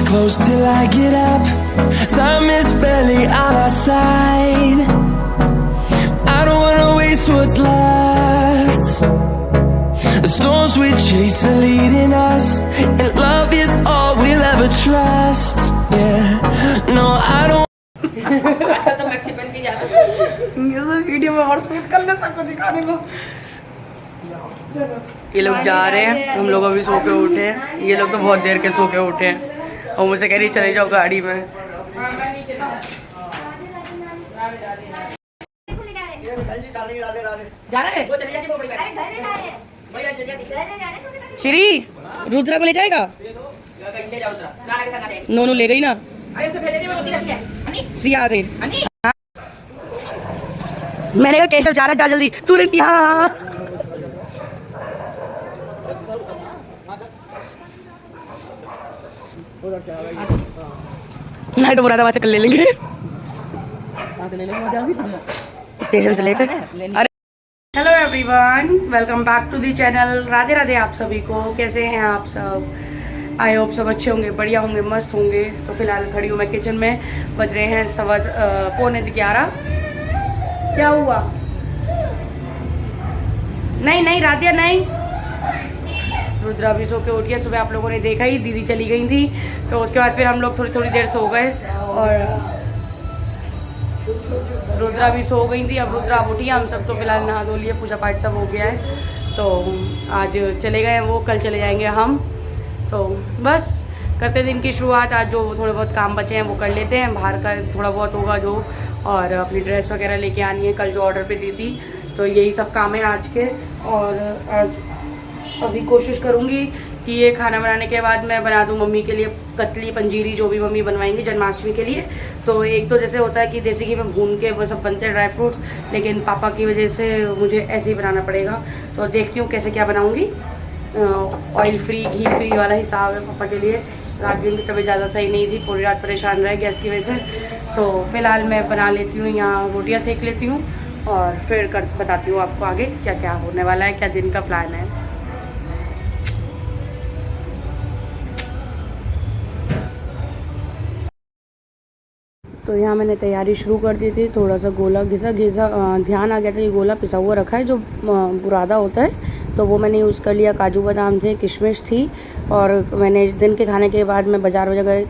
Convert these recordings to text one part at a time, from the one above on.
close till I get up. Time is barely on our side. I don't wanna waste what's left. The storms we chase are leading us, and love is all we'll ever trust. Yeah, no, I don't. अच्छा तो maximum की जाना ये सब video में और shoot कर ले सबको दिखाने को। ये लोग जा रहे हैं, हम लोग अभी सो के उठे हैं। ये लोग तो बहुत देर के सो के उठे हैं और मुझसे कह रही चले जाओ गाड़ी में। जा रहे हैं श्री रुद्रा को ले जाएगा। नोनू ले गई ना, सिया आ गई। मैंने कहा केशव जा रहा है, जा जल्दी। सूरज हाँ नहीं तो बुरा दवा चक्कर ले लेंगे स्टेशन से लेकर। अरे hello everyone, welcome back to the channel. Radhe Radhe आप सभी को। कैसे हैं आप सब? आई होप सब अच्छे होंगे, बढ़िया होंगे, मस्त होंगे। तो फिलहाल खड़ी हूँ मैं किचन में। बज रहे हैं 11:15। क्या हुआ? नहीं नहीं राधिया नहीं। रुद्रा भी सो के उठ गया। सुबह आप लोगों ने देखा ही, दीदी चली गई थी तो उसके बाद फिर हम लोग थोड़ी थोड़ी देर सो गए और रुद्रा भी सो गई थी। अब रुद्रा उठी, हम सब तो फिलहाल नहा धो लिए, पूजा पाठ सब हो गया है। तो आज चले गए वो, कल चले जाएंगे हम। तो बस करते दिन की शुरुआत। आज जो थोड़े बहुत काम बचे हैं वो कर लेते हैं। बाहर का थोड़ा बहुत होगा जो, और अपनी ड्रेस वगैरह लेके आनी है, कल जो ऑर्डर पे दी थी। तो यही सब काम है आज के। और आज अभी कोशिश करूँगी कि ये खाना बनाने के बाद मैं बना दूँ मम्मी के लिए कतली पंजीरी, जो भी मम्मी बनवाएंगी जन्माष्टमी के लिए। तो एक तो जैसे होता है कि देसी घी में भून के वो सब बनते हैं ड्राई फ्रूट्स, लेकिन पापा की वजह से मुझे ऐसे ही बनाना पड़ेगा। तो देखती हूँ कैसे क्या बनाऊँगी। ऑयल फ्री, घी फ्री वाला हिसाब है पापा के लिए। रात दिन की तबीयत ज़्यादा सही नहीं थी, पूरी रात परेशान रहे गैस की वजह से। तो फिलहाल मैं बना लेती हूँ, यहाँ रोटियाँ सेक लेती हूँ और फिर बताती हूँ आपको आगे क्या क्या होने वाला है, क्या दिन का प्लान है। तो यहाँ मैंने तैयारी शुरू कर दी थी। थोड़ा सा गोला घिसा ध्यान आ गया था, ये गोला पिसा हुआ रखा है जो बुरादा होता है, तो वो मैंने यूज़ कर लिया। काजू बादाम थे, किशमिश थी, और मैंने दिन के खाने के बाद मैं बाज़ार वगैरह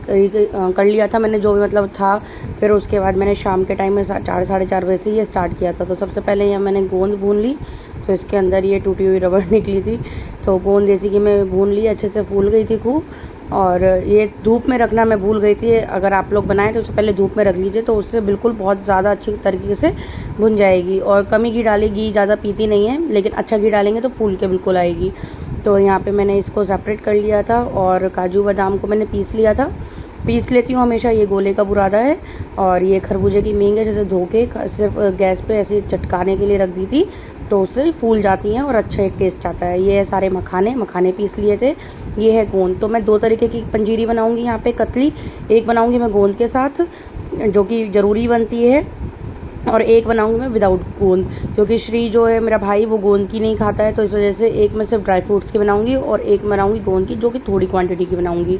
कर लिया था मैंने, जो भी मतलब था। फिर उसके बाद मैंने शाम के टाइम में 4 साढ़े 4 बजे से ये स्टार्ट किया था। तो सबसे पहले यहाँ मैंने गोंद भून ली, तो इसके अंदर ये टूटी हुई रबड़ निकली थी। तो गोंद देसी घी में भून ली, अच्छे से फूल गई थी खूब। और ये धूप में रखना मैं भूल गई थी। अगर आप लोग बनाएं तो उससे पहले धूप में रख लीजिए, तो उससे बिल्कुल बहुत ज़्यादा अच्छी तरीके से भुन जाएगी। और कम ही घी डालें, घी ज़्यादा पीती नहीं है, लेकिन अच्छा घी डालेंगे तो फूल के बिल्कुल आएगी। तो यहाँ पे मैंने इसको सेपरेट कर लिया था और काजू बादाम को मैंने पीस लिया था। पीस लेती हूँ हमेशा, ये गोले का बुरादा है। और ये खरबूजे की मींग है, जैसे धो के सिर्फ गैस पे ऐसे चटकाने के लिए रख दी थी, तो उससे फूल जाती हैं और अच्छा एक टेस्ट आता है। ये है सारे मखाने पीस लिए थे। ये है गोंद। तो मैं 2 तरीके की पंजीरी बनाऊंगी यहाँ पे, कतली। एक बनाऊंगी मैं गोंद के साथ, जो कि ज़रूरी बनती है, और एक बनाऊंगी मैं विदाउट गोंद, क्योंकि श्री जो है मेरा भाई वो गोंद की नहीं खाता है। तो इस वजह से एक मैं सिर्फ ड्राई फ्रूट्स की बनाऊंगी और एक बनाऊंगी गोंद की, जो कि थोड़ी क्वांटिटी की बनाऊंगी।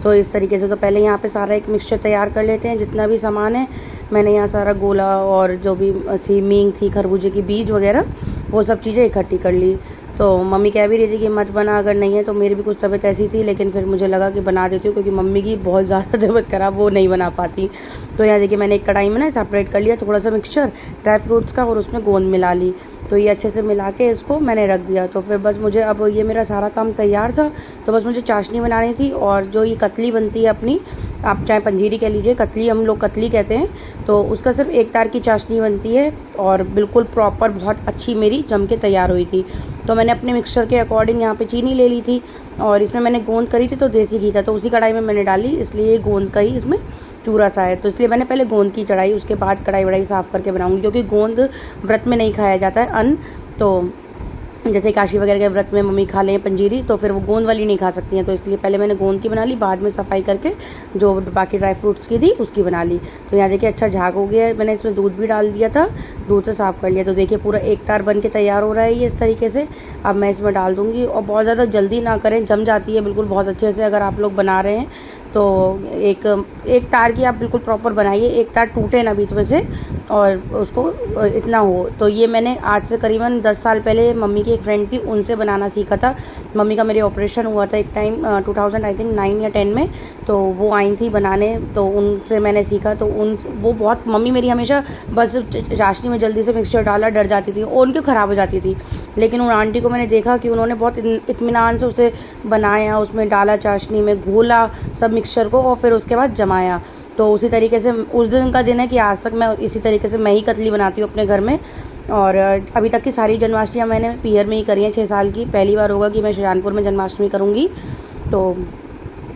तो इस तरीके से तो पहले यहाँ पे सारा एक मिक्सचर तैयार कर लेते हैं। जितना भी सामान है मैंने यहाँ सारा गोला और जो भी थी मींग थी, खरबूजे की बीज वगैरह, वो सब चीज़ें इकट्ठी कर ली। तो मम्मी कह भी रही थी कि मत बना, अगर नहीं है तो। मेरी भी कुछ तबीयत ऐसी थी, लेकिन फिर मुझे लगा कि बना देती हूँ, क्योंकि मम्मी की बहुत ज़्यादा तबीयत खराब, वो नहीं बना पाती। तो यहाँ देखिए मैंने एक कढ़ाई में ना सेपरेट कर लिया थोड़ा सा मिक्सचर ड्राई फ्रूट्स का, और उसमें गोंद मिला ली। तो ये अच्छे से मिला के इसको मैंने रख दिया। तो फिर बस मुझे, अब ये मेरा सारा काम तैयार था, तो बस मुझे चाशनी बनानी थी। और जो ये कतली बनती है अपनी, आप चाहे पंजीरी कह लीजिए, कतली हम लोग कतली कहते हैं, तो उसका सिर्फ 1 तार की चाशनी बनती है। और बिल्कुल प्रॉपर बहुत अच्छी मेरी जम के तैयार हुई थी। तो मैंने अपने मिक्सचर के अकॉर्डिंग यहाँ पे चीनी ले ली थी, और इसमें मैंने गोंद करी थी तो देसी घी था, तो उसी कढ़ाई में मैंने डाली, इसलिए गोंद का ही इसमें चूरा सा है। तो इसलिए मैंने पहले गोंद की चढ़ाई, उसके बाद कढ़ाई वढ़ाई साफ़ करके बनाऊंगी, क्योंकि गोंद व्रत में नहीं खाया जाता है अन्न। तो जैसे काशी वगैरह के व्रत में मम्मी खा लें पंजीरी, तो फिर वो गोंद वाली नहीं खा सकती हैं। तो इसलिए पहले मैंने गोंद की बना ली, बाद में सफाई करके जो बाकी ड्राई फ्रूट्स की थी उसकी बना ली। तो यहाँ देखिए अच्छा झाग हो गया है। मैंने इसमें दूध भी डाल दिया था, दूध से साफ़ कर लिया। तो देखिए पूरा 1 तार बन के तैयार हो रहा है ये इस तरीके से। अब मैं इसमें डाल दूँगी, और बहुत ज़्यादा जल्दी ना करें, जम जाती है बिल्कुल बहुत अच्छे से। अगर आप लोग बना रहे हैं तो एक तार की आप बिल्कुल प्रॉपर बनाइए, एक तार टूटे ना बीच में से और उसको इतना हो। तो ये मैंने आज से करीबन 10 साल पहले मम्मी की एक फ्रेंड थी, उनसे बनाना सीखा था। मम्मी का मेरे ऑपरेशन हुआ था एक टाइम 2000 आई थिंक 9 या 10 में, तो वो आई थी बनाने, तो उनसे मैंने सीखा। तो वो बहुत, मम्मी मेरी हमेशा बस चाशनी में जल्दी से मिक्सचर डाला, डर जाती थी और उनकी ख़राब हो जाती थी। लेकिन उन आंटी को मैंने देखा कि उन्होंने बहुत इत्मीनान से उसे बनाया, उसमें डाला, चाशनी में घोला सब मिक्सचर को और फिर उसके बाद जमाया। तो उसी तरीके से उस दिन का दिन है कि आज तक मैं इसी तरीके से मैं ही कतली बनाती हूँ अपने घर में। और अभी तक की सारी जन्माष्टमियाँ मैंने पीहर में ही करी हैं 6 साल की। पहली बार होगा कि मैं शाहजहानपुर में जन्माष्टमी करूँगी। तो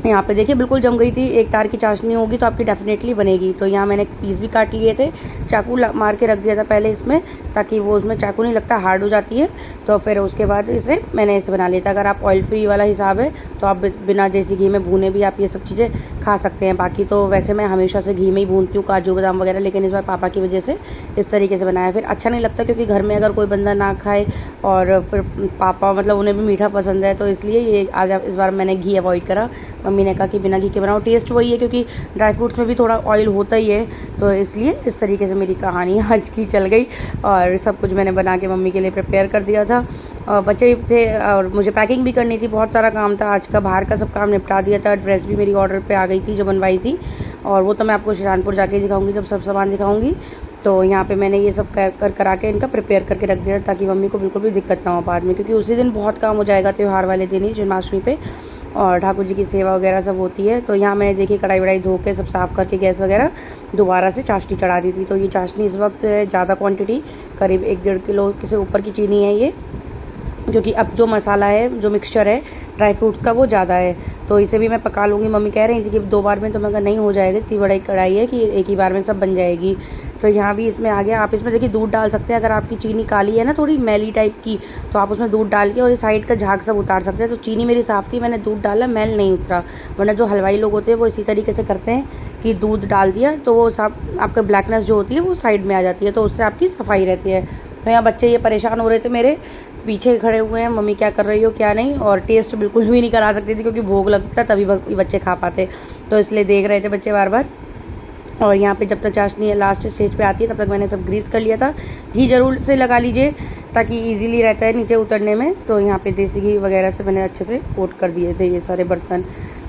यहाँ पे देखिए बिल्कुल जम गई थी। एक तार की चाशनी होगी तो आपकी डेफिनेटली बनेगी। तो यहाँ मैंने पीस भी काट लिए थे, चाकू मार के रख दिया था पहले इसमें, ताकि वो उसमें चाकू नहीं लगता, हार्ड हो जाती है। तो फिर उसके बाद मैंने इसे बना लिया था। अगर आप ऑयल फ्री वाला हिसाब है तो आप बिना देसी घी में भूने भी आप ये सब चीज़ें खा सकते हैं। बाकी तो वैसे मैं हमेशा से घी में ही भूनती हूँ, काजू बादाम वगैरह, लेकिन इस बार पापा की वजह से इस तरीके से बनाया। फिर अच्छा नहीं लगता क्योंकि घर में अगर कोई बंदा ना खाए और फिर पापा मतलब उन्हें भी मीठा पसंद है, तो इसलिए ये आज इस बार मैंने घी अवॉइड करा। मम्मी ने कहा कि बिना घी के बनाओ, टेस्ट वही है क्योंकि ड्राई फ्रूट्स में भी थोड़ा ऑयल होता ही है। तो इसलिए इस तरीके से मेरी कहानी आज की चल गई और सब कुछ मैंने बना के मम्मी के लिए प्रिपेयर कर दिया था। और बच्चे भी थे और मुझे पैकिंग भी करनी थी, बहुत सारा काम था आज का, बाहर का सब काम निपटा दिया था। ड्रेस भी मेरी ऑर्डर पे आ गई थी जो बनवाई थी, और वो तो मैं आपको शाहजहानपुर जाके दिखाऊंगी जब सब सामान दिखाऊंगी। तो यहाँ पे मैंने ये सब करा के इनका प्रिपेयर करके रख दिया ताकि मम्मी को बिल्कुल भी दिक्कत ना हो बाद में, क्योंकि उसी दिन बहुत काम हो जाएगा त्यौहार वाले दिन ही, जन्माष्टमी पे, और ठाकुर जी की सेवा वगैरह सब होती है। तो यहाँ मैंने देखिए कढ़ाई वढ़ाई धो के सब साफ़ करके गैस वगैरह दोबारा से चाशनी चढ़ा दी थी। तो ये चाशनी इस वक्त ज़्यादा क्वांटिटी, करीब 1-1.5 किलो से ऊपर की चीनी है ये, क्योंकि अब जो मसाला है, जो मिक्सचर है ड्राई फ्रूट्स का, वो ज़्यादा है। तो इसे भी मैं पका लूँगी। मम्मी कह रही थी कि 2 बार में तो मैं नहीं हो जाएगा, इतनी बड़ी कढ़ाई है कि एक ही बार में सब बन जाएगी। तो यहाँ भी इसमें आ गया। आप इसमें देखिए दूध डाल सकते हैं, अगर आपकी चीनी काली है ना, थोड़ी मैली टाइप की, तो आप उसमें दूध डाल के और ये साइड का झाग सब उतार सकते हैं। तो चीनी मेरी साफ़ थी, मैंने दूध डाला, मैल नहीं उतरा। वरना जो हलवाई लोग होते हैं वो इसी तरीके से करते हैं कि दूध डाल दिया तो वो सब आपका ब्लैकनेस जो होती है वो साइड में आ जाती है, तो उससे आपकी सफाई रहती है। तो यहाँ बच्चे ये परेशान हो रहे थे, मेरे पीछे खड़े हुए हैं, मम्मी क्या कर रही हो क्या नहीं, और टेस्ट बिल्कुल भी नहीं करा सकती थी क्योंकि भोग लगता तभी बच्चे खा पाते, तो इसलिए देख रहे थे बच्चे बार बार। और यहाँ पे जब तक चाशनी लास्ट स्टेज पे आती है तब तक मैंने सब ग्रीस कर लिया था। घी जरूर से लगा लीजिए ताकि इजीली रहता है नीचे उतरने में। तो यहाँ पे देसी घी वगैरह से मैंने अच्छे से कोट कर दिए थे ये सारे बर्तन।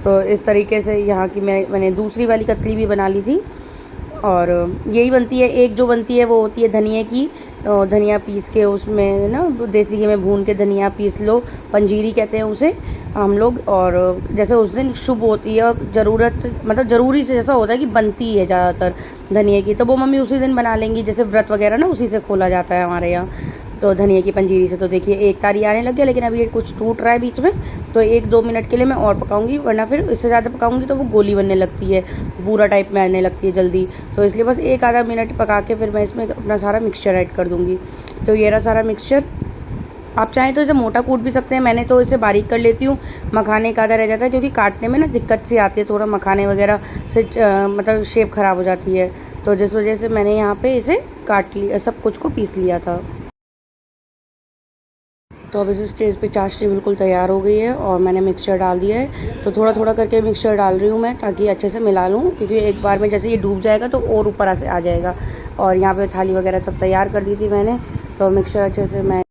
तो इस तरीके से यहाँ की मैंने दूसरी वाली कतली भी बना ली थी। और यही बनती है, एक जो बनती है वो होती है धनिया की, धनिया पीस के उसमें ना देसी घी में भून के धनिया पीस लो, पंजीरी कहते हैं उसे हम लोग। और जैसे उस दिन शुभ होती है और ज़रूरत से मतलब ज़रूरी से जैसा होता है कि बनती है ज़्यादातर धनिया की, तो वो मम्मी उसी दिन बना लेंगी। जैसे व्रत वगैरह ना उसी से खोला जाता है हमारे यहाँ, तो धनिया की पंजीरी से। तो देखिए एक तारी आने लग गया, लेकिन अभी ये कुछ टूट रहा है बीच में, तो 1-2 मिनट के लिए मैं और पकाऊंगी, वरना फिर इससे ज़्यादा पकाऊंगी तो वो गोली बनने लगती है, बूरा टाइप में आने लगती है जल्दी। तो इसलिए बस 1-आधा मिनट पका के फिर मैं इसमें अपना सारा मिक्सचर ऐड कर दूँगी। तो ये रहा सारा मिक्सचर। आप चाहें तो इसे मोटा कूट भी सकते हैं, मैंने तो इसे बारीक कर लेती हूँ, मखाने का आधा रह जाता है क्योंकि काटने में ना दिक्कत सी आती है, थोड़ा मखाने वगैरह से मतलब शेप ख़राब हो जाती है। तो जिस वजह से मैंने यहाँ पे इसे काट लिया, सब कुछ को पीस लिया था। तो अब इस स्टेज पे चाशनी बिल्कुल तैयार हो गई है और मैंने मिक्सचर डाल दिया है। तो थोड़ा थोड़ा करके मिक्सचर डाल रही हूँ मैं ताकि अच्छे से मिला लूँ, क्योंकि एक बार में जैसे ये डूब जाएगा तो और ऊपर से आ जाएगा। और यहाँ पे थाली वगैरह सब तैयार कर दी थी मैंने, तो मिक्सचर अच्छे से मैं,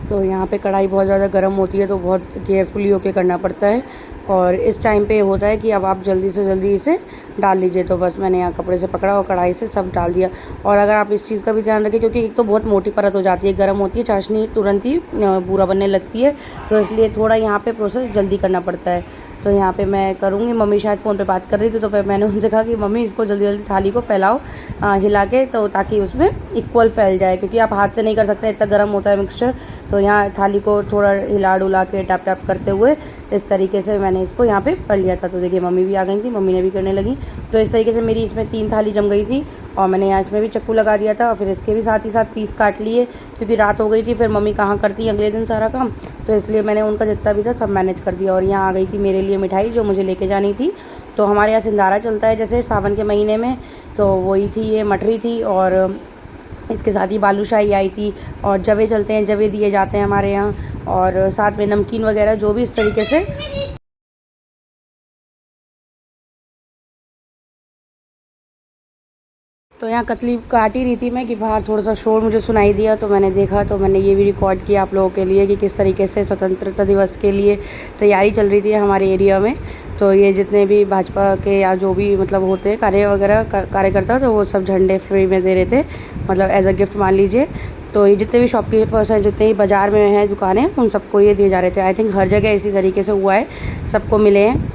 तो यहाँ पे कढ़ाई बहुत ज़्यादा गर्म होती है तो बहुत केयरफुली होके करना पड़ता है। और इस टाइम पे होता है कि अब आप जल्दी से जल्दी इसे डाल लीजिए। तो बस मैंने यहाँ कपड़े से पकड़ा और कढ़ाई से सब डाल दिया। और अगर आप इस चीज़ का भी ध्यान रखें, क्योंकि एक तो बहुत मोटी परत हो जाती है, गर्म होती है चाशनी, तुरंत ही पूरा बनने लगती है, तो इसलिए थोड़ा यहाँ पे प्रोसेस जल्दी करना पड़ता है। तो यहाँ पे मैं करूँगी, मम्मी शायद फ़ोन पे बात कर रही थी, तो फिर मैंने उनसे कहा कि मम्मी इसको जल्दी जल्दी थाली को फैलाओ हिला के, तो ताकि उसमें इक्वल फैल जाए, क्योंकि आप हाथ से नहीं कर सकते, इतना गर्म होता है मिक्सचर। तो यहाँ थाली को थोड़ा हिला डुला के टैप टैप करते हुए इस तरीके से मैंने इसको यहाँ पे कर लिया था। तो देखिए मम्मी भी आ गई थी, मम्मी ने भी करने लगी। तो इस तरीके से मेरी इसमें 3 थाली जम गई थी। और मैंने यहाँ इसमें भी चक्कू लगा दिया था और फिर इसके भी साथ ही साथ पीस काट लिए, क्योंकि रात हो गई थी, फिर मम्मी कहाँ करती अगले दिन सारा काम, तो इसलिए मैंने उनका जितना भी था सब मैनेज कर दिया। और यहाँ आ गई थी मेरे लिए मिठाई जो मुझे लेके जानी थी। तो हमारे यहाँ सिंधारा चलता है जैसे सावन के महीने में, तो वही थी, ये मठरी थी और इसके साथ ही बालूशाही आई थी, और जवे चलते हैं, जवे दिए जाते हैं हमारे यहाँ, और साथ में नमकीन वगैरह जो भी इस तरीके से तो यहाँ कतली काट ही रही थी मैं कि बाहर थोड़ा सा शोर मुझे सुनाई दिया, तो मैंने देखा, तो मैंने ये भी रिकॉर्ड किया आप लोगों के लिए कि किस तरीके से स्वतंत्रता दिवस के लिए तैयारी चल रही थी हमारे एरिया में। तो ये जितने भी भाजपा के या जो भी मतलब होते हैं कार्यकर्ता, तो वो सब झंडे फ्री में दे रहे थे, मतलब एज अ गिफ्ट मान लीजिए। तो ये जितने भी शॉपकीपर्स हैं, जितने ही बाज़ार में हैं दुकानें, उन सबको ये दिए जा रहे थे। आई थिंक हर जगह इसी तरीके से हुआ है, सबको मिले हैं।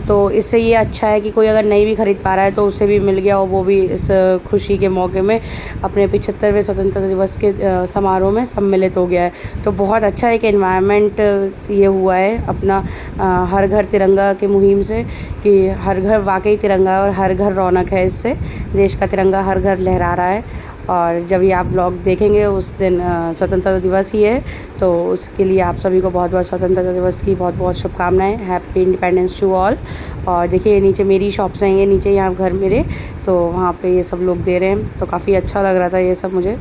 तो इससे ये अच्छा है कि कोई अगर नहीं भी ख़रीद पा रहा है तो उसे भी मिल गया, और वो भी इस खुशी के मौके में अपने 75वें स्वतंत्रता दिवस के समारोह में सम्मिलित हो गया है। तो बहुत अच्छा एक एनवायरनमेंट ये हुआ है अपना हर घर तिरंगा की मुहिम से, कि हर घर वाकई तिरंगा है और हर घर रौनक है। इससे देश का तिरंगा हर घर लहरा रहा है। और जब ये आप ब्लॉग देखेंगे उस दिन स्वतंत्रता दिवस ही है, तो उसके लिए आप सभी को बहुत बहुत स्वतंत्रता दिवस की बहुत बहुत शुभकामनाएं। Happy independence to all. और देखिए ये नीचे मेरी शॉप्स हैं, ये नीचे यहाँ घर मेरे, तो वहाँ पे ये सब लोग दे रहे हैं, तो काफ़ी अच्छा लग रहा था ये सब मुझे,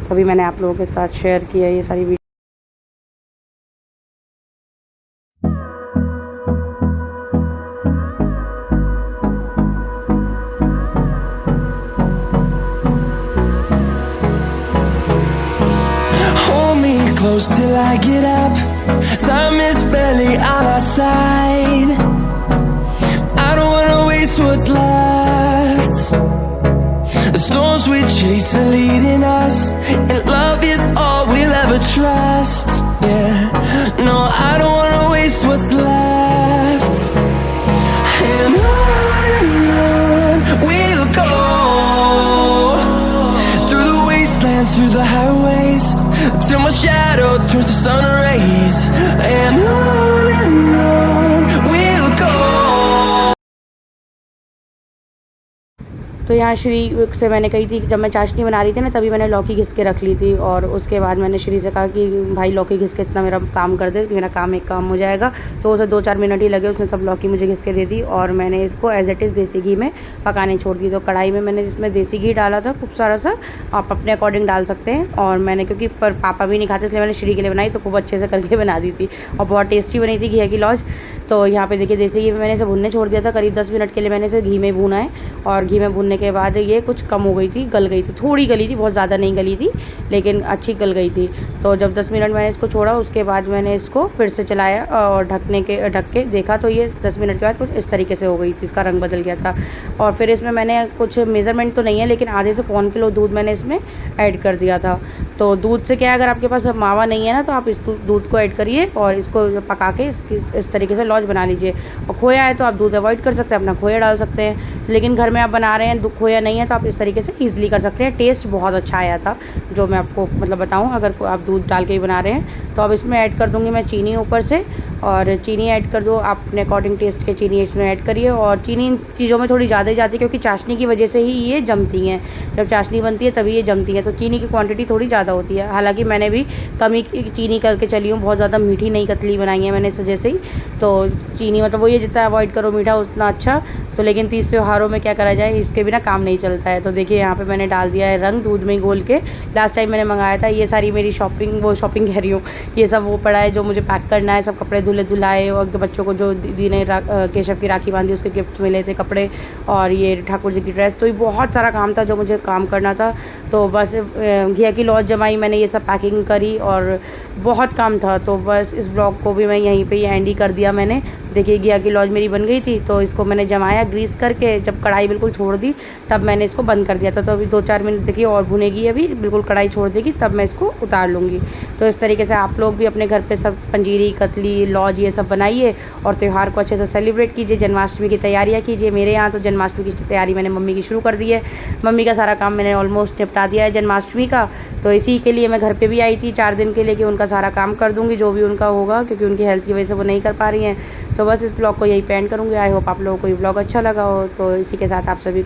तभी मैंने आप लोगों के साथ शेयर किया ये सारी video. Close till I get up. Time is barely on our side. I don't wanna waste what's left. The storms we chase are leading us, and love is all we'll ever trust. Yeah, no, I don't wanna waste what's left. And on we'll go, through the wastelands, through the highways, till my shadow turns to sun rays. And on we'll go. तो यहाँ श्री से मैंने कही थी कि जब मैं चाशनी बना रही थी ना, तभी मैंने लौकी घिस के रख ली थी, और उसके बाद मैंने श्री से कहा कि भाई लौकी घिस के इतना मेरा काम कर दे, मेरा काम एक काम हो जाएगा। तो उसे 2-4 मिनट ही लगे, उसने सब लौकी मुझे घिस के दे दी, और मैंने इसको एज इट इज़ देसी घी में पकाने छोड़ दी। तो कढ़ाई में मैंने इसमें देसी घी डाला था खूब सारा सा, आप अपने अकॉर्डिंग डाल सकते हैं। और मैंने क्योंकि पर पापा भी नहीं खाते, इसलिए मैंने श्री के लिए बनाई, तो खूब अच्छे से करके बना दी थी, और बहुत टेस्टी बनी थी घी की लॉज। तो यहाँ पे देखिए देसी घी में मैंने इसे भुनने छोड़ दिया था, करीब 10 मिनट के लिए मैंने इसे घी में भूना है। और घी में भूनने के बाद ये कुछ कम हो गई थी, गल गई थी, थोड़ी गली थी, बहुत ज़्यादा नहीं गली थी, लेकिन अच्छी गल गई थी। तो जब 10 मिनट मैंने इसको छोड़ा, उसके बाद मैंने इसको फिर से चलाया और ढक के देखा, तो ये 10 मिनट के बाद कुछ इस तरीके से हो गई थी, इसका रंग बदल गया था। और फिर इसमें मैंने कुछ मेज़रमेंट तो नहीं है, लेकिन आधे से पौन किलो दूध मैंने इसमें ऐड कर दिया था। तो दूध से क्या है, अगर आपके पास मावा नहीं है ना, तो आप इस दूध को ऐड करिए और इसको पका के इस तरीके से लॉज बना लीजिए। और खोया है तो आप दूध अवॉइड कर सकते हैं, अपना खोया डाल सकते हैं, लेकिन घर में आप बना रहे हैं, खोया नहीं है, तो आप इस तरीके से ईजिली कर सकते हैं। टेस्ट बहुत अच्छा आया था, जो मैं आपको मतलब बताऊं, अगर आप दूध डाल के ही बना रहे हैं। तो अब इसमें ऐड कर दूंगी मैं चीनी ऊपर से, और चीनी ऐड कर दो, आप अपने अकॉर्डिंग टेस्ट के चीनी इसमें ऐड करिए। और चीनी इन चीज़ों में थोड़ी ज़्यादा ही जाती है, क्योंकि चाशनी की वजह से ही ये जमती हैं, जब चाशनी बनती है तभी ये जमती है, तो चीनी की क्वांटिटी थोड़ी ज़्यादा होती है। हालांकि मैंने भी कम ही चीनी करके चली हूँ, बहुत ज़्यादा मीठी नहीं कतली बनाई है मैंने इस वजह से ही। तो चीनी मतलब वो ये जितना अवॉइड करो मीठा उतना अच्छा। तो लेकिन तीज त्योहारों में क्या करा जाए, इसके बिना काम नहीं चलता है। तो देखिए यहाँ पे मैंने डाल दिया है रंग दूध में घोल के, लास्ट टाइम मैंने मंगाया था। ये सारी मेरी शॉपिंग कह रही हूँ, ये सब वो पड़ा है जो मुझे पैक करना है, सब कपड़े धुलाए, और बच्चों को जो दीदी ने केशव की राखी बांधी उसके गिफ्ट मिले थे कपड़े, और ये ठाकुर जी की ड्रेस। तो ये बहुत सारा काम था जो मुझे काम करना था। तो बस घिया की लॉज जमाई, मैंने ये सब पैकिंग करी, और बहुत काम था। तो बस इस ब्लॉग को भी मैं यहीं पे एंड ही कर दिया मैंने। देखिए घिया की लॉज मेरी बन गई थी, तो इसको मैंने जमाया ग्रीस करके, जब कढ़ाई बिल्कुल छोड़ दी तब मैंने इसको बंद कर दिया था। तो अभी 2-4 मिनट देखिए और भुनेगी, अभी बिल्कुल कढ़ाई छोड़ देगी, तब मैं इसको उतार लूँगी। तो इस तरीके से आप लोग भी अपने घर पे सब पंजीरी, कतली, लॉज ये सब बनाइए, और त्यौहार को अच्छे से सेलिब्रेट कीजिए। जन्माष्टमी की तैयारियाँ कीजिए। मेरे यहाँ तो जन्माष्टमी की तैयारी मैंने मम्मी की शुरू कर दी है, मम्मी का सारा काम मैंने ऑलमोस्ट निपटा दिया है जन्माष्टमी का। तो इसी के लिए मैं घर पे भी आई थी 4 दिन के लिए, कि उनका सारा काम कर दूँगी जो भी उनका होगा, क्योंकि उनकी हेल्थ की वजह से वो नहीं कर पा रही हैं। तो बस इस ब्लॉग को यही एंड करूँगी। आई होप आप लोगों को ये ब्लॉग अच्छा लगा हो। तो इसी के साथ आप सभी को